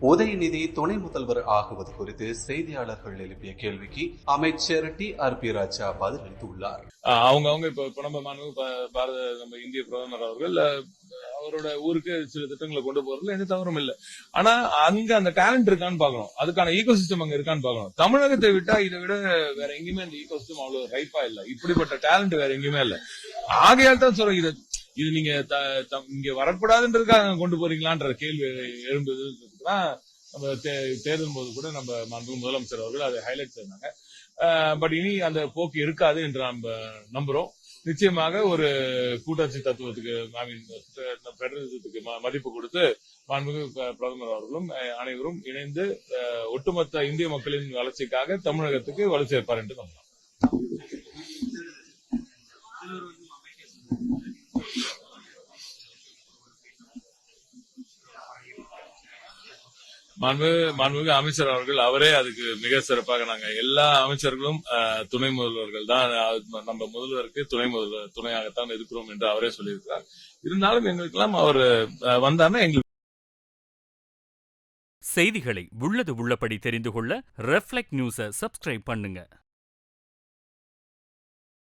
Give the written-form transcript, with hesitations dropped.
உதயநிதி துணை முதல்வர் ஆகுவது குறித்து செய்தியாளர்கள் எழுப்பிய கேள்விக்கு அமைச்சர் டி.ஆர்.பி. ராஜா பதிலளித்துள்ளார். அவங்க இப்ப நம்ம இந்திய பிரதமர் அவர்கள் அவரோட ஊருக்கு சில திட்டங்களை கொண்டு போறதுல எந்த தவறும் இல்லை. ஆனா அங்க அந்த டேலண்ட் இருக்கான்னு பாக்கணும், அதுக்கான ஈகோ சிஸ்டம் அங்க இருக்கான்னு பாக்கணும். தமிழகத்தை விட்டா இதை விட வேற எங்கேயுமே அந்த ஈகோ சிஸ்டம் அவ்வளவு ரைப்பா இல்ல, இப்படிப்பட்ட டேலண்ட் வேற எங்கேயுமே இல்ல. ஆகையால் தான் சொல்றேன், இது நீங்க இங்க வரக்கூடாதுன்றதுக்காக கொண்டு போறீங்களான்ற கேள்வி எழும்புதான். நம்ம தேர்தல் போது கூட நம்ம முதலமைச்சர் அவர்கள் அதை ஹைலைட் செய்தாங்க. பட் இனி அந்த போக்கு இருக்காது என்று நம்ம நம்புறோம். நிச்சயமாக ஒரு கூட்டாட்சி தத்துவத்துக்கு பெடரலிசத்துக்கு மதிப்பு கொடுத்து மாண்புமிகு பிரதமர் அவர்களும் அனைவரும் இணைந்து ஒட்டுமொத்த இந்திய மக்களின் வளர்ச்சிக்காக தமிழகத்துக்கு வலு சேர்ப்பார் என்று நம்பலாம். மாண்புமிகு அமைச்சர் அவர்கள் அவரே அதுக்கு மிக சிறப்பாக, நாங்க எல்லா அமைச்சர்களும் துணை முதல்வர்கள் தான், நம்ம முதல்வருக்கு துணையாகத்தான் இருக்கிறோம் என்று அவரே சொல்லியிருக்கிறார். இருந்தாலும் எங்களுக்கெல்லாம் அவர் வந்தார்னா எங்களுக்கு செய்திகளை உள்ளது உள்ளபடி தெரிந்து கொள்ள ரெஃப்ளெக்ட் நியூஸை சப்ஸ்கிரைப் பண்ணுங்க.